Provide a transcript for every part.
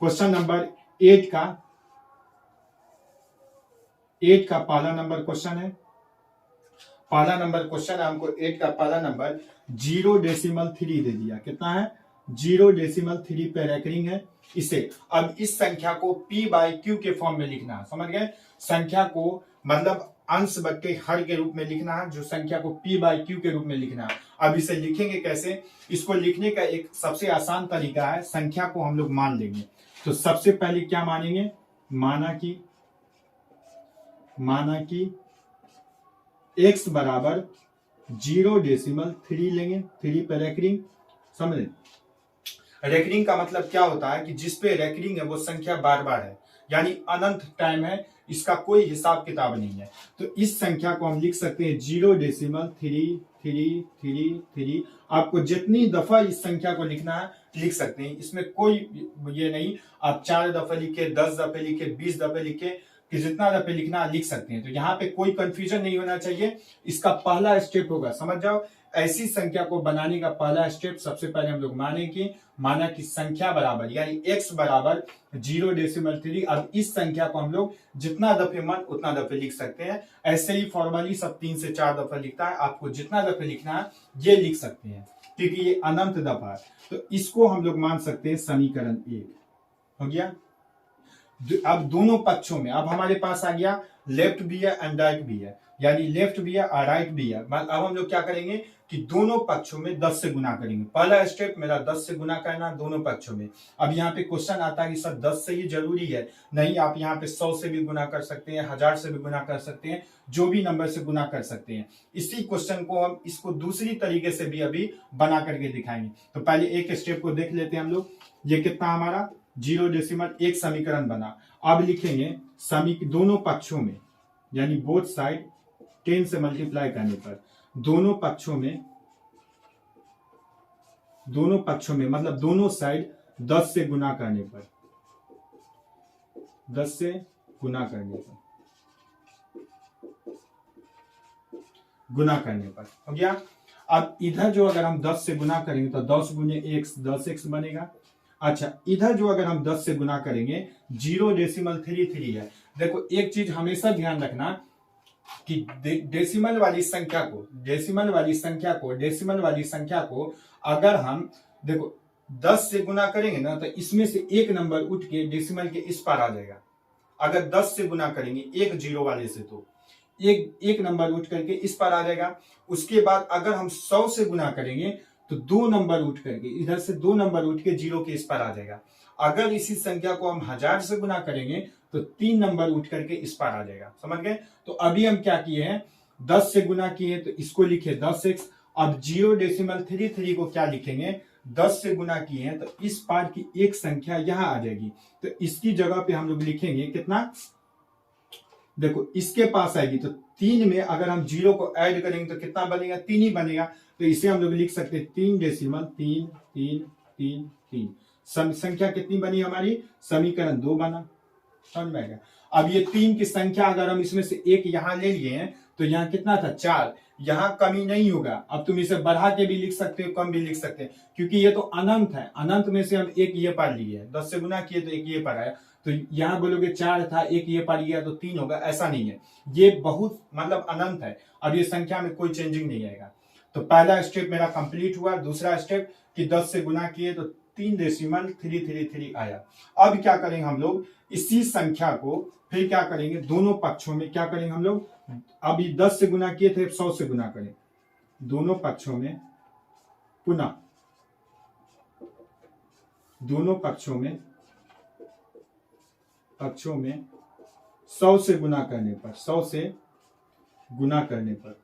Question number 8 का पहला number question है। पहला नंबर क्वेश्चन है हमको 8 का पहला नंबर 0.3 दे दिया। कितना है? 0.3 पे रेकरिंग है। इसे अब इस संख्या को p बाई क्यू के फॉर्म में लिखना है। समझ गए? संख्या को मतलब अंश बट्टे हर के रूप में लिखना है, जो संख्या को p बाई क्यू के रूप में लिखना है। अब इसे लिखेंगे कैसे? इसको लिखने का एक सबसे आसान तरीका है, संख्या को हम लोग मान लेंगे। तो सबसे पहले क्या मानेंगे? माना कि x बराबर 0.3 लेंगे। 3 पे रेकरिंग। समझे? रेकरिंग का मतलब क्या होता है कि जिस पे रेकरिंग है वो संख्या बार बार है, यानी अनंत टाइम है, इसका कोई हिसाब किताब नहीं है। तो इस संख्या को हम लिख सकते हैं 0.33333। आपको जितनी दफा इस संख्या को लिखना है लिख सकते हैं, इसमें कोई ये नहीं आप 4 दफे लिखे, 10 दफे लिखे, 20 दफे लिखे, कि जितना दफे लिखना लिख सकते हैं। तो यहाँ पे कोई कंफ्यूजन नहीं होना चाहिए। इसका पहला स्टेप होगा, समझ जाओ, ऐसी संख्या को बनाने का पहला स्टेप सबसे पहले हम लोग माना कि संख्या बराबर यानी x बराबर 0.3। अब इस संख्या को हम लोग जितना दफे मन उतना दफे लिख सकते हैं। ऐसे ही फॉर्मली सब 3 से 4 दफे लिखता है, आपको जितना दफे लिखना है ये लिख सकते हैं, क्योंकि ये अनंत दफा है। तो इसको हम लोग मान सकते हैं समीकरण 1 हो गया। अब दोनों पक्षों में अब हमारे पास आ गया लेफ्ट भी है एंड राइट भी है, यानी लेफ्ट भी है और राइट भी है। अब हम लोग क्या करेंगे कि दोनों पक्षों में 10 से गुना करेंगे। पहला स्टेप मेरा 10 से गुना करना दोनों पक्षों में। अब यहाँ पे क्वेश्चन आता है कि सर 10 से ही जरूरी है? नहीं, आप यहाँ पे 100 से भी गुना कर सकते हैं, 1000 से भी गुना कर सकते हैं, जो भी नंबर से गुना कर सकते हैं। इसी क्वेश्चन को हम इसको दूसरी तरीके से भी अभी बना करके दिखाएंगे। तो पहले एक स्टेप को देख लेते हैं हम लोग। ये कितना हमारा 0.1 समीकरण बना। अब लिखेंगे दोनों पक्षों में यानी बोथ साइड 10 से मल्टीप्लाई करने पर दोनों पक्षों में मतलब दोनों साइड 10 से गुना करने पर 10 से गुना करने पर हो गया। अब इधर जो अगर हम 10 से गुना करेंगे तो 10 गुने x 10x बनेगा। अच्छा, इधर जो अगर हम 10 से गुना करेंगे 0.33 है। देखो एक चीज हमेशा ध्यान रखना कि डेसिमल वाली संख्या को अगर हम देखो 10 से गुना करेंगे ना तो इसमें से एक नंबर उठ के डेसिमल के इस पार आ जाएगा। अगर 10 से गुना करेंगे एक जीरो वाले से तो एक नंबर उठ करके इस पार आ जाएगा। उसके बाद अगर हम 100 से गुना करेंगे तो 2 नंबर उठ करके इधर से 2 नंबर उठ के जीरो के इस पार आ जाएगा। अगर इसी संख्या को हम 1000 से गुना करेंगे तो 3 नंबर उठ करके इस पार आ जाएगा। समझ गए? तो अभी हम क्या किए हैं, 10 से गुना किए तो इसको लिखे 10x। अब 0.33 को क्या लिखेंगे, 10 से गुना किए हैं तो इस पार की एक संख्या यहां आ जाएगी। तो इसकी जगह पे हम लोग लिखेंगे कितना, देखो इसके पास आएगी तो 3 में अगर हम 0 को ऐड करेंगे तो कितना बनेगा, 3 ही बनेगा। तो इसे हम लोग लिख सकते हैं 3.333। संख्या कितनी बनी हमारी, समीकरण 2 बना। समझ में आएगा? अब ये 3 की संख्या अगर हम इसमें से एक यहां ले लिए हैं तो यहाँ कितना था 4, यहां कमी नहीं होगा। अब तुम इसे बढ़ा के भी लिख सकते हो, कम भी लिख सकते हैं, क्योंकि ये तो अनंत है। अनंत में से हम एक ये पार लिए है, 10 से गुना किए तो एक ये पार आया। तो यहां बोलोगे 4 था, एक ये पार गया तो 3 होगा, ऐसा नहीं है। ये बहुत मतलब अनंत है। अब ये संख्या में कोई चेंजिंग नहीं आएगा। तो पहला स्टेप मेरा कंप्लीट हुआ। दूसरा स्टेप कि 10 से गुना किए तो 3.333 आया। अब क्या करेंगे हम लोग, इसी संख्या को फिर क्या करेंगे, दोनों पक्षों में क्या करेंगे हम लोग, अभी 10 से गुना किए थे 100 से गुना करें, दोनों पक्षों में पुनः दोनों पक्षों में 100 से गुना करने पर 100 से गुना करने पर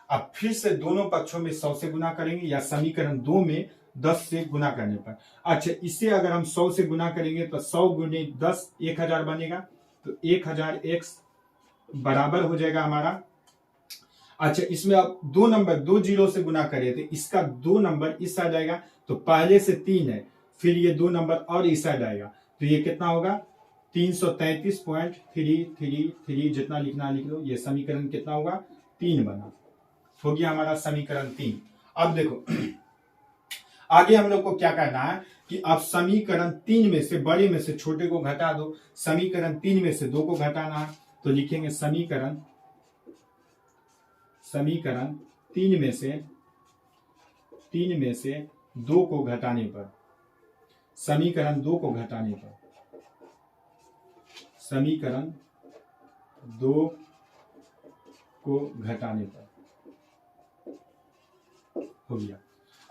अब फिर से दोनों पक्षों में 100 से गुना करेंगे या समीकरण 2 में 10 से गुना करने पर। अच्छा, इसे अगर हम 100 से गुना करेंगे तो 100 गुने 10 1000 बनेगा। तो 1000x बराबर हो जाएगा हमारा। अच्छा, इसमें अब 2 नंबर 2 जीरो से गुना करें तो इसका 2 नंबर इस साइड आएगा। तो पहले से 3 है, फिर ये 2 नंबर और इस साइड आएगा। तो ये कितना होगा 333.333, जितना लिखना लिख लो। ये समीकरण कितना होगा 3 बना। हो गया हमारा समीकरण 3। अब देखो आगे हम लोग को क्या करना है कि अब समीकरण 3 में से बड़े में से छोटे को घटा दो। समीकरण 3 में से 2 को घटाना है तो लिखेंगे समीकरण 3 में से 2 को घटाने पर, समीकरण 2 को घटाने पर, समीकरण 2 को घटाने पर हो गया।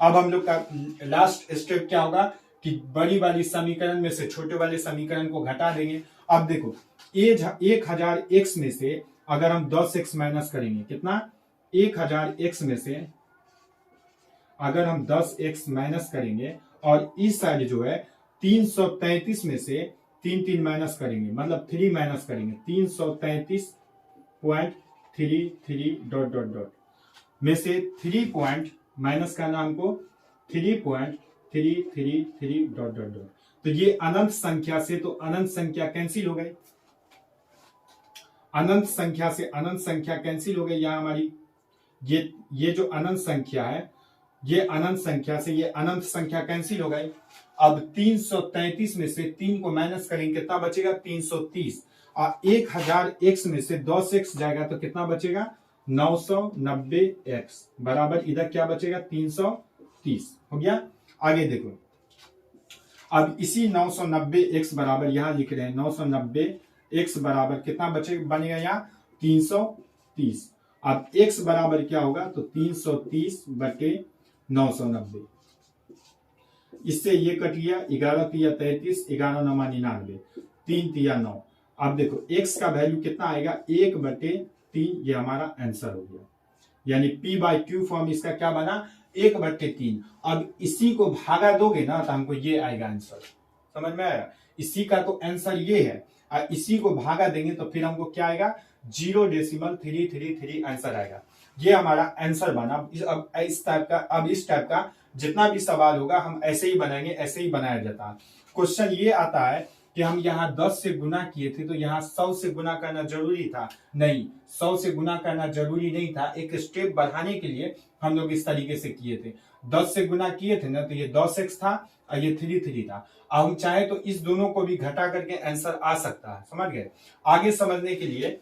अब हम लोग का लास्ट स्टेप क्या होगा कि बड़ी वाली समीकरण में से छोटे वाले समीकरण को घटा देंगे। अब देखो 1000x में से अगर हम 10x माइनस करेंगे, कितना 1000x में से अगर हम 10x माइनस करेंगे और इस साइड जो है 333 में से 3 माइनस करेंगे, मतलब 3 माइनस करेंगे, 333.33 डॉट डॉट डॉट में से 3 पॉइंट माइनस करना हमको 3.333 डॉट डॉट डॉट। तो ये अनंत संख्या से तो अनंत संख्या कैंसिल हो गई, अनंत संख्या से अनंत संख्या कैंसिल हो गई। यहां हमारी ये जो अनंत संख्या है, ये अनंत संख्या से ये अनंत संख्या कैंसिल हो गई। अब 333 में से 3 को माइनस करेंगे, कितना बचेगा 330। और 1000x में से 10x जाएगा तो कितना बचेगा 990x बराबर इधर क्या बचेगा 330। हो गया। आगे देखो अब इसी 990x बराबर यहां लिख रहे हैं 990x बराबर कितना बनेगा यहाँ 330। अब x बराबर क्या होगा तो 330 बटे 990। इससे ये कट गया, 11 तिया 33, 11 9 99, 3 तिया 9। अब देखो x का वैल्यू कितना आएगा 1/3, ये हमारा आंसर हो गया। यानी p/q फॉर्म इसका क्या बना 1/3। अब इसी को भागा दोगे ना तो हमको ये आएगा आंसर, समझ में आया। इसी का तो आंसर ये है और इसी को भागा देंगे तो फिर हमको क्या आएगा 0.333 आंसर आएगा। ये हमारा आंसर बना। अब इस टाइप का जितना भी सवाल होगा हम ऐसे ही बनाएंगे, ऐसे ही बनाया जाता है। क्वेश्चन ये आता है कि हम यहाँ 10 से गुना किए थे तो यहाँ 100 से गुना करना जरूरी था, नहीं 100 से गुना करना जरूरी नहीं था। एक स्टेप बढ़ाने के लिए हम लोग इस तरीके से किए थे। 10 से गुना किए थे ना तो ये 10x था और ये 3 था। अब हम चाहे तो इस दोनों को भी घटा करके आंसर आ सकता है, समझ गए। आगे समझने के लिए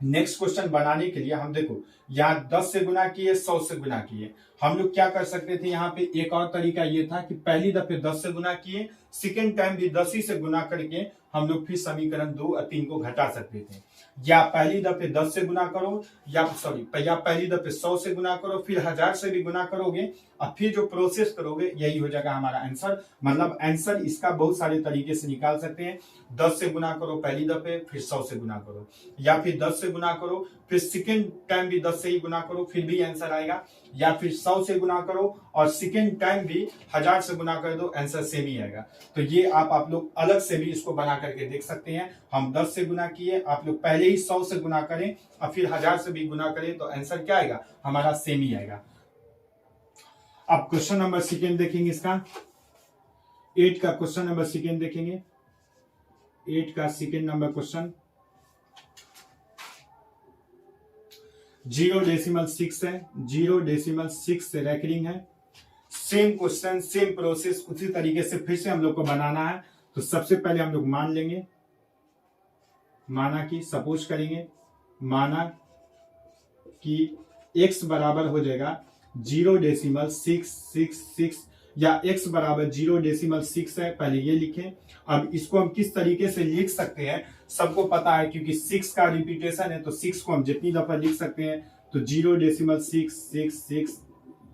नेक्स्ट क्वेश्चन बनाने के लिए हम देखो यहाँ 10 से गुना किए 100 से गुना किए। हम लोग क्या कर सकते थे, यहाँ पे एक और तरीका ये था कि पहली दफे 10 से गुना किए, सेकेंड टाइम भी 10 ही से गुना करके हम लोग फिर समीकरण 2 और 3 को घटा सकते थे। या पहली दफे 10 से गुना करो या पहली दफे 100 से गुना करो, फिर 1000 से भी गुना करोगे और फिर जो प्रोसेस करोगे यही हो जाएगा हमारा आंसर। मतलब आंसर इसका बहुत सारे तरीके से निकाल सकते हैं। 10 से गुना करो पहली दफे, फिर 100 से गुना करो, या फिर 10 से गुना करो फिर सेकेंड टाइम भी 10 से ही गुना करो फिर भी आंसर आएगा, या फिर 100 से गुना करो और सेकेंड टाइम भी 1000 से गुना कर दो, आंसर सेम ही आएगा। तो ये आप लोग अलग से भी इसको बना करके देख सकते हैं। हम 10 से गुना किए, आप लोग पहले ही 100 से गुना करें और फिर 1000 से भी गुना करें तो आंसर क्या आएगा हमारा सेम ही आएगा। अब क्वेश्चन नंबर सेकेंड देखेंगे, इसका 8 का क्वेश्चन नंबर सेकेंड देखेंगे। 8 का सेकेंड नंबर क्वेश्चन 0.6 है, 0.6 से रैकरिंग है। सेम क्वेश्चन सेम प्रोसेस उसी तरीके से फिर से हम लोग को बनाना है। तो सबसे पहले हम लोग मान लेंगे, माना कि सपोज करेंगे, माना कि x बराबर हो जाएगा 0.666 या x बराबर 0.6 है, पहले ये लिखें। अब इसको हम किस तरीके से लिख सकते हैं सबको पता है, क्योंकि 6 का रिपीटेशन है तो 6 को हम जितनी दफा लिख सकते हैं तो 0.666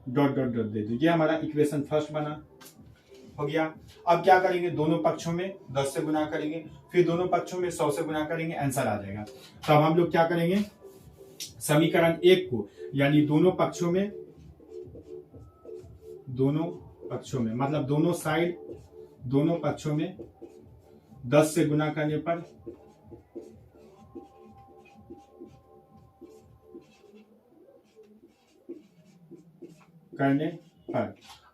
डॉट डॉट डॉट दे दो। ये हमारा इक्वेशन फर्स्ट बना, हो गया। अब क्या करेंगे, दोनों पक्षों में 10 से गुना करेंगे, फिर दोनों पक्षों में 100 से गुना करेंगे, आंसर आ जाएगा। तो अब हम लोग क्या करेंगे, समीकरण 1 को यानी दोनों पक्षों में मतलब दोनों साइड दोनों पक्षों में 10 से गुना करने पर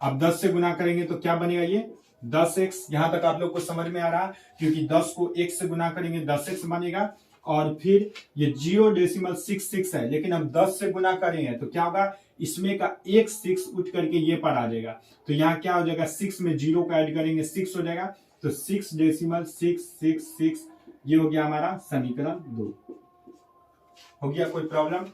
अब 10 से गुना करेंगे तो क्या बनेगा, ये 10x। यहां तक आप लोग को समझ में आ रहा है, क्योंकि 10 को 1 से गुना करेंगे 10x बनेगा, और फिर ये 0.66 है, लेकिन हम 10 से गुना करेंगे तो क्या होगा, इसमें का एक 6 उठ करके ये पर आ जाएगा, तो यहाँ क्या हो जाएगा, 6 में 0 का ऐड करेंगे 6 हो जाएगा, तो 6.666 ये हो गया हमारा समीकरण 2। हो गया, कोई प्रॉब्लम?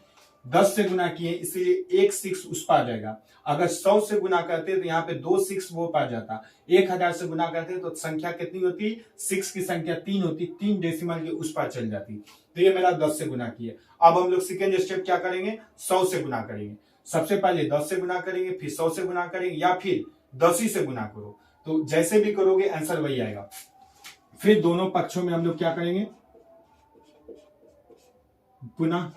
10 से गुना किए इसलिए एक 6 उस पर आ जाएगा। अगर 100 से गुना करते तो यहाँ पे 2 6 वो पार जाता। 1000 से गुना करते तो संख्या कितनी होती, 6 की संख्या 3 होती, 3 डेसिमल के उस पार चल जाती। तो ये मेरा 10 से गुना किए। अब हम लोग सेकेंड स्टेप क्या करेंगे, 100 से गुना करेंगे। सबसे पहले 10 से गुना करेंगे, फिर 100 से गुना करेंगे, या फिर 10 ही से गुना करो, तो जैसे भी करोगे आंसर वही आएगा। फिर दोनों पक्षों में हम लोग क्या करेंगे, पुनः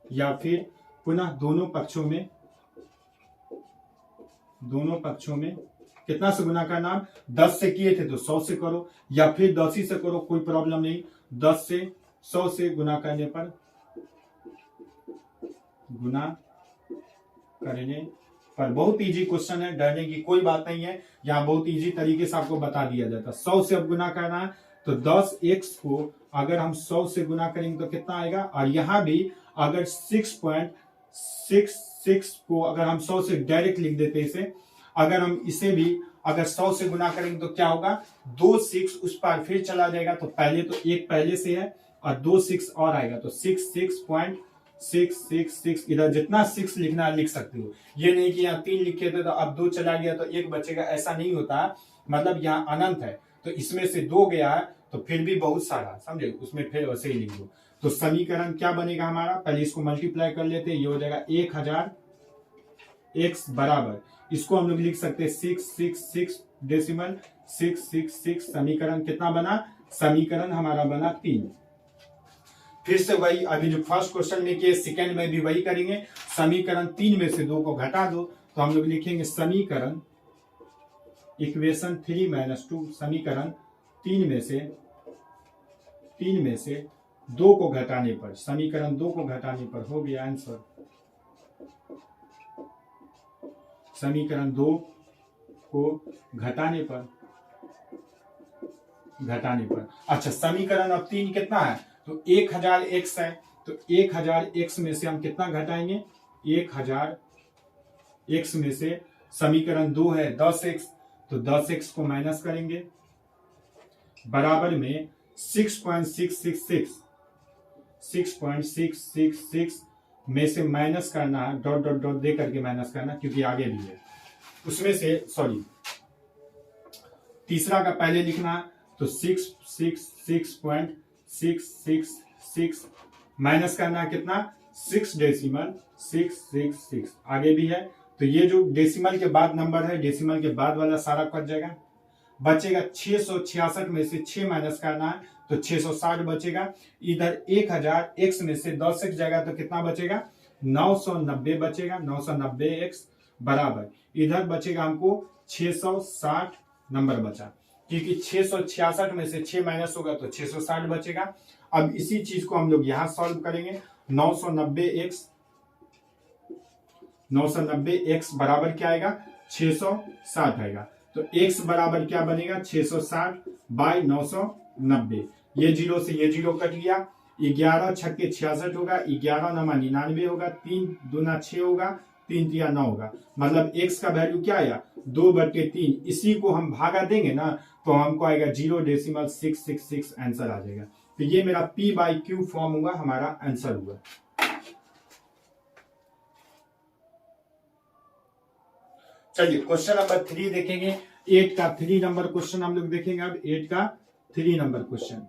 या फिर पुनः दोनों पक्षों में कितना से गुना करना, 10 से किए थे तो 100 से करो, या फिर 10 ही से करो, कोई प्रॉब्लम नहीं। 10 से 100 से गुना करने पर बहुत इजी क्वेश्चन है, डरने की कोई बात नहीं है। यहाँ बहुत इजी तरीके से आपको बता दिया जाता है। 100 से अब गुना करना है तो 10x को अगर हम 100 से गुना करेंगे तो कितना आएगा, और यहाँ भी अगर 6.66 को अगर हम 100 से डायरेक्ट लिख देते इसे, अगर हम इसे भी अगर 100 से गुना करेंगे तो क्या होगा, 2 6 उस पार फिर चला जाएगा, तो पहले तो एक पहले से है और 2 6 और आएगा, तो 66.666 इधर जितना 6 लिखना है लिख सकते हो। ये नहीं कि यहाँ 3 लिखे थे तो अब 2 चला गया तो 1 बचेगा, ऐसा नहीं होता। मतलब यहाँ अनंत है तो इसमें से 2 गया है तो फिर भी बहुत सारा, समझे, उसमें फिर वैसे ही लिख दो। तो समीकरण क्या बनेगा हमारा, पहले इसको मल्टीप्लाई कर लेते हैं, ये हो जाएगा 1000 x बराबर, इसको हम लोग लिख सकते हैं 666.666। समीकरण कितना बना, समीकरण हमारा बना 3। फिर से वही अभी जो फर्स्ट क्वेश्चन में किए सेकंड में भी वही करेंगे। समीकरण 3 में से 2 को घटा दो तो हम लोग लिखेंगे समीकरण इक्वेशन 3 - 2, समीकरण 3 में से 2 को घटाने पर, समीकरण 2 को घटाने पर हो गया आंसर, समीकरण 2 को घटाने पर। अच्छा, समीकरण अब 3 कितना है, तो 1000x है, तो 1000x में से हम कितना घटाएंगे, 1000x में से समीकरण 2 है 10x, तो 10x को माइनस करेंगे, बराबर में 6.666 में से माइनस करना है, डॉट डॉट डॉट दे करके माइनस करना, क्योंकि आगे भी है उसमें से, सॉरी तीसरा का पहले लिखना है, तो 666.666 माइनस करना है कितना, 6.666 आगे भी है। तो ये जो डेसिमल के बाद नंबर है, डेसिमल के बाद वाला सारा कट जाएगा, बचेगा 666 में से 6 माइनस करना है तो 660 बचेगा। इधर 1000x में से 10x जाएगा तो कितना बचेगा, 990 बचेगा, 990x बराबर, इधर बचेगा हमको 660 नंबर बचा, क्योंकि 666 में से 6 माइनस होगा तो 660 बचेगा। अब इसी चीज को हम लोग यहां सॉल्व करेंगे, 990x बराबर क्या आएगा, 660 आएगा, तो x बराबर क्या बनेगा, 660 बाई 990, ये 0 से ये 0 कट गया, 11 छक्के 66 होगा, 11 नमा 99 होगा, 3 दूना 6 होगा, 3 तिया 9 होगा, मतलब x का वैल्यू क्या आया, 2/3। इसी को हम भागा देंगे ना तो हमको आएगा 0.666 आंसर आ जाएगा। तो ये मेरा p/q फॉर्म हुआ, हमारा आंसर हुआ। चलिए क्वेश्चन नंबर 3 देखेंगे, 8 का 3 नंबर क्वेश्चन हम लोग देखेंगे। अब 8 का 3 नंबर क्वेश्चन,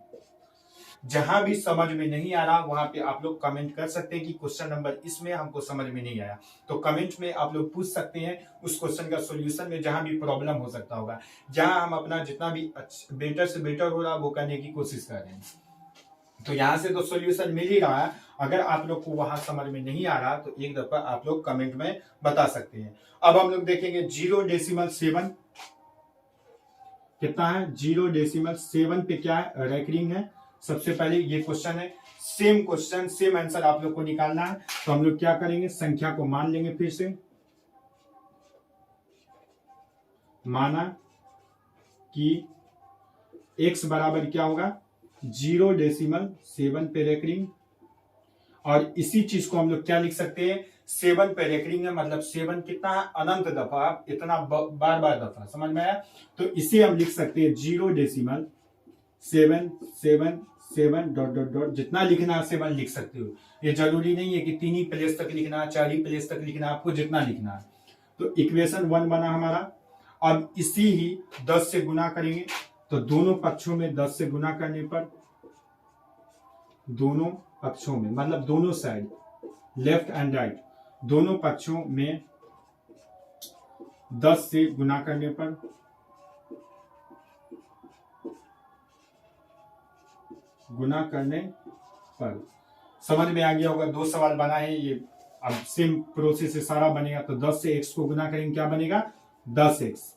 जहां भी समझ में नहीं आ रहा वहां पे आप लोग कमेंट कर सकते हैं कि क्वेश्चन नंबर इसमें हमको समझ में नहीं आया, तो कमेंट में आप लोग पूछ सकते हैं उस क्वेश्चन का सॉल्यूशन में, जहां भी प्रॉब्लम हो सकता होगा, जहां हम अपना जितना भी बेटर से बेटर हो रहा वो करने की कोशिश कर रहे हैं। तो यहां से तो सॉल्यूशन मिल ही रहा है, अगर आप लोग को वहां समझ में नहीं आ रहा तो एक दफा आप लोग कमेंट में बता सकते हैं। अब हम लोग देखेंगे 0.7 कितना है, 0.7 पे क्या है, रैंकिंग है। सबसे पहले ये क्वेश्चन है, सेम क्वेश्चन सेम आंसर आप लोग को निकालना है, तो हम लोग क्या करेंगे, संख्या को मान लेंगे, फिर से माना कि x बराबर क्या होगा, 0.7 पे रेकरिंग। और इसी चीज को हम लोग क्या लिख सकते हैं, 7 पे रेकरिंग है, मतलब 7 कितना है, अनंत दफा, इतना बार बार दफा, समझ में आया। तो इसे हम लिख सकते हैं 0.777 डॉट डॉट डॉट, जितना लिखना है 7 लिख सकते हो। ये जरूरी नहीं है कि 3 ही प्लेस तक लिखना है, 4 ही प्लेस तक लिखना है, आपको जितना लिखना है। तो इक्वेशन 1 बना हमारा। अब इसी ही 10 से गुना करेंगे, तो दोनों पक्षों में 10 से गुना करने पर, दोनों पक्षों में मतलब दोनों साइड, लेफ्ट एंड राइट, दोनों पक्षों में 10 से गुना करने पर, समझ में आ गया होगा। 2 सवाल बना है ये, अब सेम प्रोसेस से सारा बनेगा। तो 10 से x को गुना करेंगे, क्या बनेगा, 10x।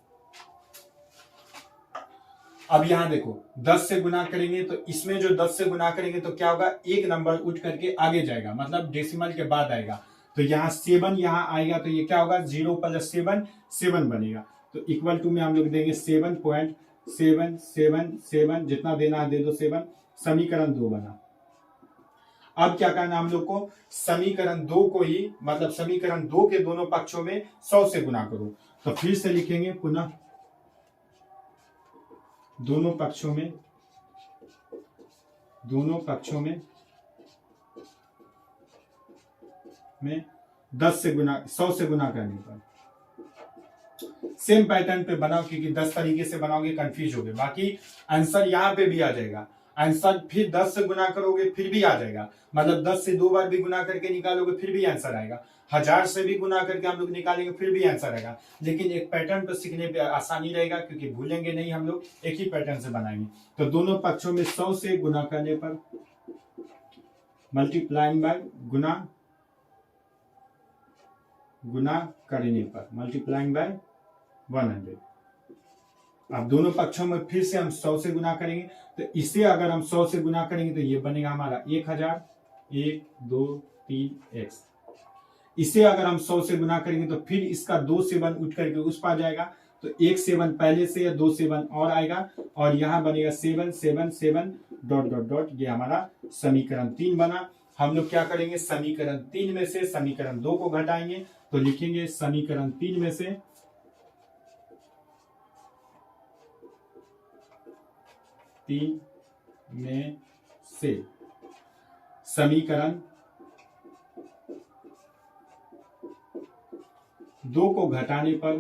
अब यहां देखो 10 से गुना करेंगे, तो इसमें जो 10 से गुना करेंगे तो क्या होगा, एक नंबर उठ करके आगे जाएगा, मतलब डेसिमल के बाद आएगा। तो यहाँ 7 यहाँ आएगा, तो ये क्या होगा, 0 + 7 7 बनेगा। तो इक्वल टू में हम लोग देंगे 7.777, जितना देना है दे दो 7। समीकरण 2 बना। अब क्या करना हम लोग को, समीकरण 2 को ही, मतलब समीकरण 2 के दोनों पक्षों में 100 से गुना करो। तो फिर से लिखेंगे पुनः, दोनों पक्षों में 10 से गुना, 100 से गुना करने पर। सेम पैटर्न पे बनाओ, क्योंकि 10 तरीके से बनाओगे कंफ्यूज होगे। बाकी आंसर यहाँ पे भी आ जाएगा, आंसर फिर 10 से गुना करोगे फिर भी आ जाएगा, मतलब 10 से 2 बार भी गुना करके निकालोगे फिर भी आंसर आएगा। 1000 से भी गुना करके हम लोग निकालेंगे फिर भी आंसर आएगा। लेकिन एक पैटर्न पर सीखने पे आसानी रहेगा, क्योंकि भूलेंगे नहीं, हम लोग एक ही पैटर्न से बनाएंगे। तो दोनों पक्षों में 100 से गुना करने पर, मल्टीप्लाइंग बाय गुना करने पर, मल्टीप्लाइंग बाय 100। अब दोनों पक्षों में फिर से हम 100 से गुना करेंगे। तो इसे अगर हम 100 से गुना करेंगे तो ये बनेगा हमारा 1000, 1 2 3 x। इसे अगर हम 100 से गुना करेंगे तो फिर इसका 2 7 उठ करके उस पार जाएगा, तो 1 7 पहले से या 2 7 और आएगा, और यहां बनेगा 7 7 7 डॉट डॉट डॉट। ये हमारा समीकरण 3 बना। हम लोग क्या करेंगे, समीकरण 3 में से समीकरण 2 को घटाएंगे। तो लिखेंगे समीकरण 3 में से समीकरण 2 को घटाने पर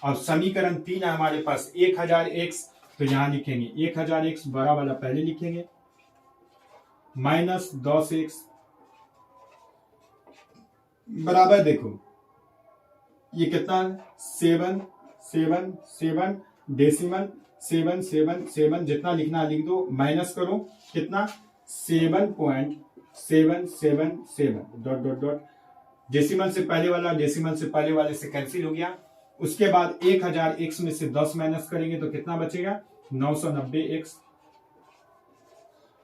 अब समीकरण 3 है हमारे पास 1000x। तो यहां लिखेंगे 1000x, बड़ा वाला पहले लिखेंगे, -10x बराबर, देखो ये कितना, 7 7 7 डेसिमल 7 7 7, जितना लिखना लिख दो, माइनस करो कितना, 7.777 डॉट डॉट डॉट। डेसिमल से पहले वाला डेसिमल से पहले वाले से कैंसिल हो गया। उसके बाद 1000x में से 10 माइनस करेंगे तो कितना बचेगा, 990x।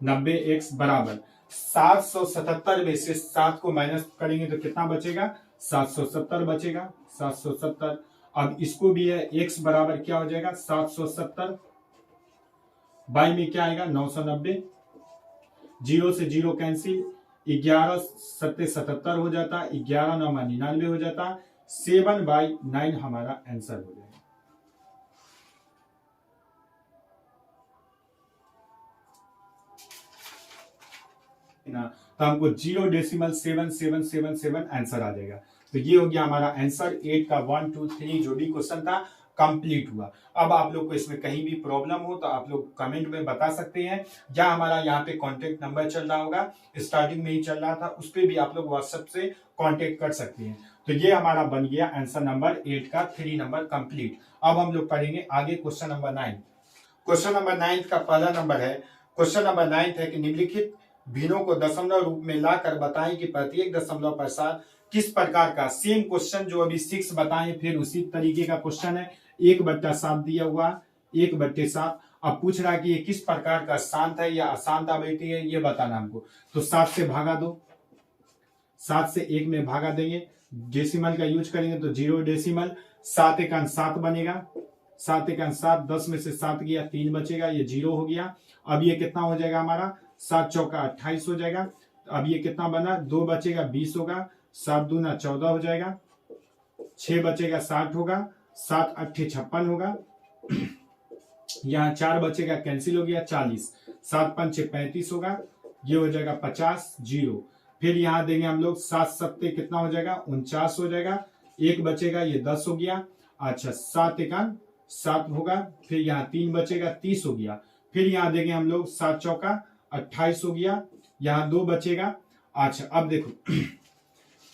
90x बराबर 777 में से 7 को माइनस करेंगे तो कितना बचेगा, 770 बचेगा, 770। अब इसको भी है, x बराबर क्या हो जाएगा, 770 बाई में क्या आएगा, 990। 0 से 0 कैंसिल, 11 7 77 हो जाता, 11 9 99 हो जाता, 7/9 हमारा आंसर हो जाएगा। तो हमको 0.77777 आंसर आ जाएगा। तो ये हो गया हमारा आंसर। 8 का 1 2 3 जो भी क्वेश्चन था कंप्लीट हुआ। अब आप लोग को इसमें कहीं भी प्रॉब्लम हो तो आप लोग कमेंट में बता सकते हैं, या हमारा यहाँ पे कॉन्टेक्ट नंबर चल रहा होगा, स्टार्टिंग में ही चल रहा था, उस पर भी आप लोग व्हाट्सएप से कॉन्टेक्ट कर सकते हैं। तो ये हमारा बन गया आंसर नंबर 8 का 3 नंबर कंप्लीट। अब हम लोग पढ़ेंगे आगे क्वेश्चन नंबर 9। क्वेश्चन नंबर 9 का पहला नंबर है, क्वेश्चन नंबर 9 है कि निम्नलिखित भिन्नों को दशमलव रूप में लाकर बताएं कि प्रत्येक दशमलव पश्चात किस प्रकार का, सेम क्वेश्चन जो अभी 6 बताएं, फिर उसी तरीके का क्वेश्चन है। 1/7 दिया हुआ, 1/7। अब पूछ रहा है कि ये किस प्रकार का शांत है या अशांत आवर्ती है, ये बताना हमको। तो 7 से भागा दो, 7 से 1 में भागा देंगे, डेसिमल का यूज करेंगे तो 0 डेसिमल, 7 × 7 बनेगा, 7 एक 7, 10 में से 7 गया 3 बचेगा, ये 0 हो गया। अब ये कितना हो जाएगा हमारा, 7 चौका 28 हो जाएगा। अब ये कितना बना, 2 बचेगा 20 होगा, 7 दूना 14 हो जाएगा, 6 बचेगा 60 होगा, 7 अट्ठे 56 होगा। यहाँ 4 बचेगा कैंसिल हो गया 40, 7 पंचे 35 होगा, ये हो जाएगा 50, 0। फिर यहाँ देंगे हम लोग 7 सत्ते कितना हो जाएगा, 49 हो जाएगा, 1 बचेगा ये 10 हो गया। अच्छा 7 एकान 7 होगा, फिर यहाँ 3 बचेगा 30 हो गया। फिर यहाँ देंगे हम लोग 7 चौका 28 हो गया, यहाँ 2 बचेगा। अच्छा अब देखो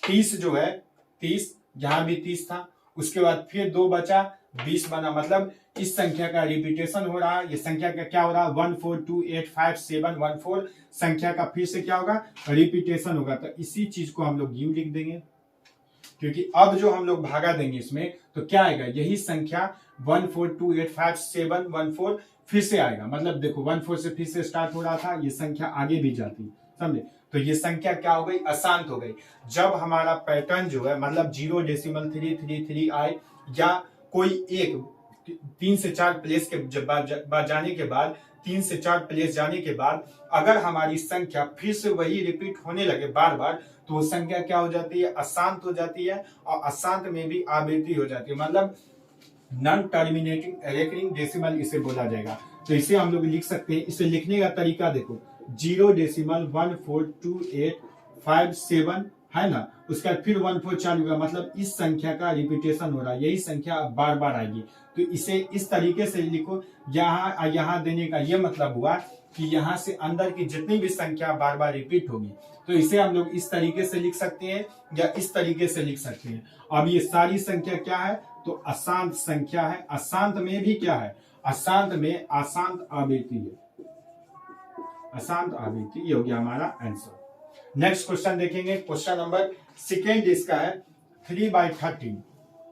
30 जो है 30, यहाँ भी 30 था, उसके बाद फिर 2 बचा 20 बना, मतलब इस संख्या का रिपीटेशन हो रहा है। ये संख्या का क्या हो रहा है, 142857114 संख्या का फिर से क्या होगा, रिपीटेशन होगा। तो इसी चीज को हम लोग यू लिख देंगे, क्योंकि अब जो हम लोग भागा देंगे इसमें तो क्या आएगा, यही संख्या 142857114 फिर से आएगा। मतलब देखो 14 से फिर से स्टार्ट हो रहा था, ये संख्या आगे भी जाती, समझे। तो ये संख्या क्या हो गई, अशांत हो गई। जब हमारा पैटर्न जो है मतलब 0.333 आए, या कोई एक 3 से 4 प्लेस के जाने के बाद 3 से 4 प्लेस जाने के बाद अगर हमारी संख्या फिर से वही रिपीट होने लगे बार बार, तो वो संख्या क्या हो जाती है, अशांत हो जाती है। और अशांत में भी आवृत्ति हो जाती है, मतलब नॉन टर्मिनेटिंग रेकरिंग डेसिमल इसे बोला जाएगा। तो इसे हम लोग लिख सकते हैं। इसे लिखने का तरीका देखो, 0.142857 है ना, उसके बाद फिर 14 चालू होगा, मतलब इस संख्या का रिपीटेशन हो रहा है, यही संख्या अब बार बार आएगी। तो इसे इस तरीके से लिखो। यहाँ देने का ये मतलब हुआ कि यहाँ से अंदर की जितनी भी संख्या बार बार रिपीट होगी, तो इसे हम लोग इस तरीके से लिख सकते हैं या इस तरीके से लिख सकते हैं। अब ये सारी संख्या क्या है, तो अशांत संख्या है। अशांत में भी क्या है, अशांत में अशांत आवृत्ति है, अशांत आवृत्ति। ये हो गया हमारा आंसर। नेक्स्ट क्वेश्चन देखेंगे, क्वेश्चन नंबर सेकेंड इसका है 3/13।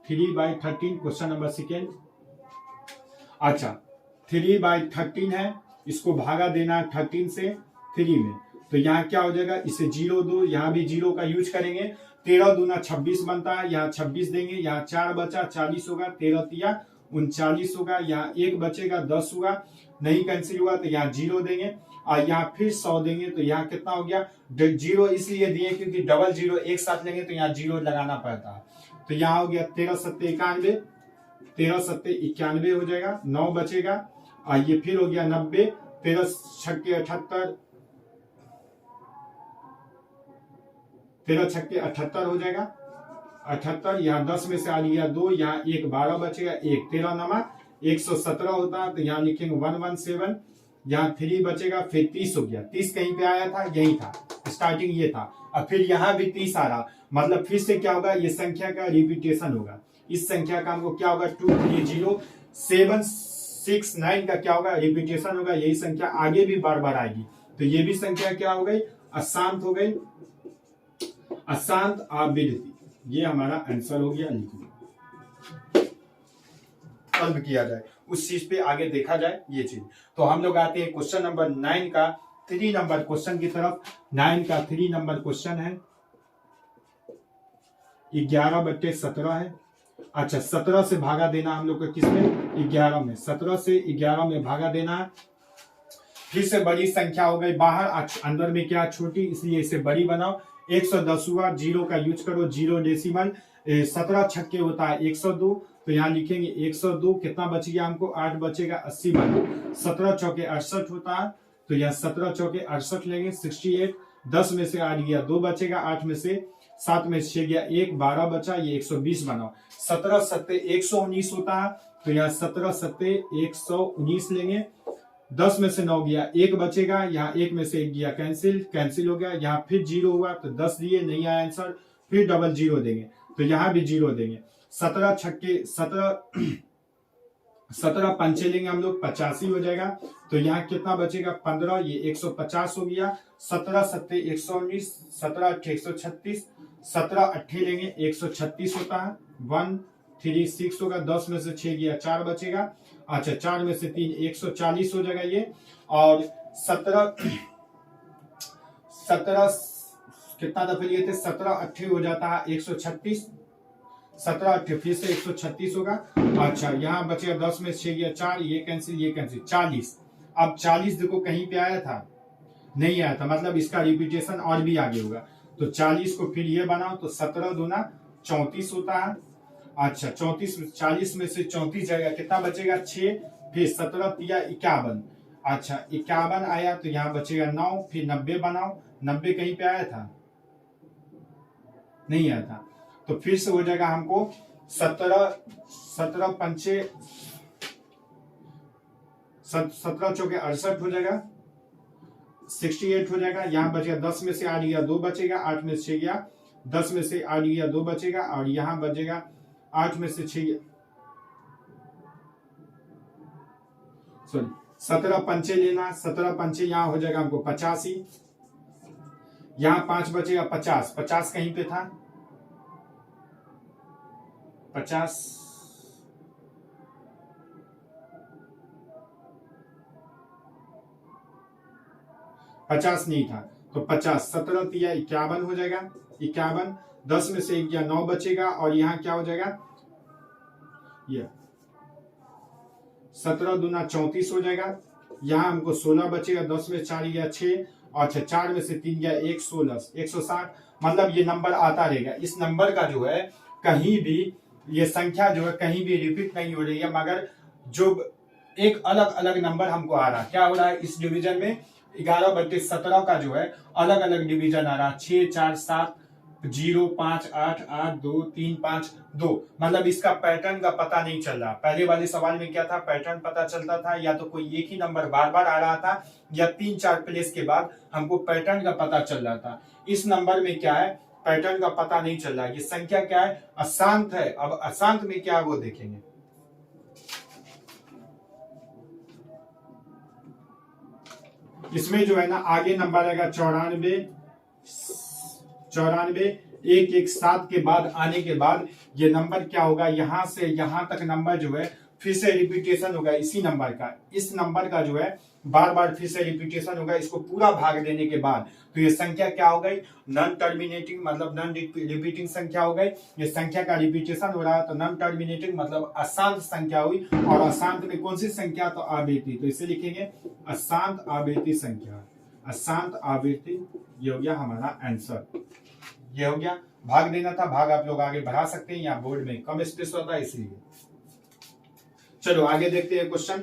3/13 क्वेश्चन नंबर सेकेंड। अच्छा 3/13 है, इसको भागा देना 13 से 3 में, तो यहाँ क्या हो जाएगा, इसे 0 दो, यहाँ भी 0 का यूज करेंगे। 13 दूना 26 बनता है, यहाँ 26 देंगे, यहाँ 4 बचा 40 होगा, 13 तिया 39 होगा, यहाँ 1 बचेगा 10 होगा, नहीं कैंसिल हुआ तो यहाँ 0 देंगे, और यहाँ फिर 100 देंगे, तो यहाँ कितना हो गया, 0 इसलिए दिए क्योंकि डबल 0 एक साथ लेंगे तो यहाँ 0 लगाना पड़ता है। तो यहाँ हो गया 13 सत्ते 91, 13 सत्ते 91 हो जाएगा, 9 बचेगा, और ये फिर हो गया 90, 13 छक्के 78, 13 छक्के 78 हो जाएगा, 78। यहाँ 10 में से आ गया 2, यहाँ 1 12 बचेगा, 1 13 नमा 117 होता है, तो यहाँ लिखेंगे 117, यहाँ 3 बचेगा, फिर 30 हो गया। 30 कहीं पे आया था, यही था, स्टार्टिंग ये था, अब फिर यहाँ भी 30 आ रहा, मतलब फिर से क्या होगा, ये संख्या का रिपीटेशन होगा। इस संख्या का हमको क्या होगा, 230769 का क्या होगा, रिपीटेशन होगा। यही संख्या आगे भी बार बार आएगी, तो ये भी संख्या क्या हो गई, अशांत हो गई, अशांत आवृत्ति। ये हमारा आंसर हो गया। लिखो सॉल्व किया जाए, उस चीज पे आगे देखा जाए ये चीज। तो हम लोग आते हैं क्वेश्चन नंबर 9 का 3 नंबर क्वेश्चन की तरफ। 9 का 3 नंबर क्वेश्चन है 11/17 है। अच्छा 17 से भागा देना हम लोग को किसमें, 11 में। 17 से 11 में भागा देना है। फिर से बड़ी संख्या हो गई बाहर, अंदर में क्या छोटी, इसलिए इसे बड़ी बनाओ। 110 हुआ, 0 का यूज करो, 0 डेसिमल। 17 छक्के होता है 102, तो यहाँ लिखेंगे 102, कितना बच गया हमको, 8 बचेगा, 80 बना। 17 चौके 68 होता है, तो यहाँ 17 चौके 68 लेंगे, 68। 10 में से 8 गया, 2 बचेगा, 8 में से 7 में 6 गया, 1 12 बचा, ये 120 बनाओ। 17 सत्ते 119 होता है, तो यहाँ 17 सत्ते 119 लेंगे। 10 में से 9 गया, 1 बचेगा, यहाँ 1 में से 1 गया, कैंसिल हो गया, यहाँ फिर 0 हुआ, तो 10 दिए, नहीं आया आंसर, फिर डबल 0 देंगे, तो यहाँ भी 0 देंगे। 17 छक्के 17 पंचे लेंगे हम लोग, 85 हो जाएगा, तो यहाँ कितना बचेगा, 15, ये 150 हो गया। 17 सत्ते 119, 17 अट्ठे 136, 17 अट्ठे लेंगे, 136 होता है, 136 होगा। 10 में से 6 गया, 4 बचेगा, अच्छा 4 में से 3 140 हो जाएगा ये। और 17 कितना दफे लिए थे, 17 अट्ठे हो जाता है 136, 17 फिर से 136 होगा। अच्छा यहाँ बचेगा 10 में 6 गया 4, ये कैंसिल 40। अब 40 देखो कहीं पे आया था, नहीं आया था, मतलब इसका रिपीटेशन और भी आगे होगा। तो 40 को फिर ये बनाओ तो 17 दूना 34 होता है। अच्छा 40 में से 34 जाएगा, कितना बचेगा 6, फिर 17 तिया 51। अच्छा 51 आया तो यहाँ बचेगा 9, फिर 90 बनाओ, 90 कहीं पे आया था, नहीं आया था। तो फिर से हो जाएगा हमको 17 पंचे 17 चौके 68 हो जाएगा, 68 हो जाएगा। यहाँ बचेगा 10 में से 8 गया 2 बचेगा, 8 में से 6 गया, 10 में से 8 गया 2 बचेगा, और यहाँ बचेगा 8 में से 6 सॉरी 17 पंचे लेना, 17 पंचे यहाँ हो जाएगा हमको 85, यहाँ 5 बचेगा 50, 50 कहीं पे था 50, नहीं था तो 50, 17 तिया 51 हो जाएगा, 51, 10 में से 1 गया 9 बचेगा, और यहाँ क्या हो जाएगा, ये 17 दूना 34 हो जाएगा। यहाँ हमको 16 बचेगा, 10 में 4 गया 6, और 4 में से 3 गया 1, 16, 160। मतलब ये नंबर आता रहेगा। इस नंबर का जो है कहीं भी ये संख्या जो है कहीं भी रिपीट नहीं हो रही है, मगर जो एक अलग अलग नंबर हमको आ रहा है, क्या हो रहा है इस डिवीजन में 11/17 का जो है अलग अलग डिवीजन आ रहा है, 6, 4, 7, 0, 5, 8, 8, 2, 3, 5, 2। मतलब इसका पैटर्न का पता नहीं चल रहा। पहले वाले सवाल में क्या था, पैटर्न पता चलता था, या तो कोई एक ही नंबर बार बार आ रहा था, या 3-4 प्लेस के बाद हमको पैटर्न का पता चल रहा था। इस नंबर में क्या है, पैटर्न का पता नहीं चल रहा। ये संख्या क्या है, अशांत है। अब अशांत में क्या है वो देखेंगे। इसमें जो है ना आगे नंबर आएगा 94, 117 के बाद आने के बाद ये नंबर क्या होगा, यहां से यहां तक नंबर जो है फिर से रिपीटेशन होगा इसी नंबर का। इस नंबर का जो है बार बार फिर से रिपीटेशन होगा, इसको पूरा भाग देने के बाद तो ये संख्या क्या हो गई, नॉन टर्मिनेटिंग, मतलब नॉन रिपीटिंग संख्या हो गई। ये संख्या का रिपीटेशन हो रहा है तो नॉन टर्मिनेटिंग मतलब अशांत संख्या हुई। और अशांत में कौन सी संख्या, तो आवर्ती, तो इसे लिखेंगे अशांत आवर्ती संख्या, अशांत आवर्ती। ये हो गया हमारा आंसर, ये हो गया। भाग देना था, भाग आप लोग आगे बढ़ा सकते हैं, यहाँ बोर्ड में कम स्पेस होता है इसलिए। चलो आगे देखते हैं क्वेश्चन।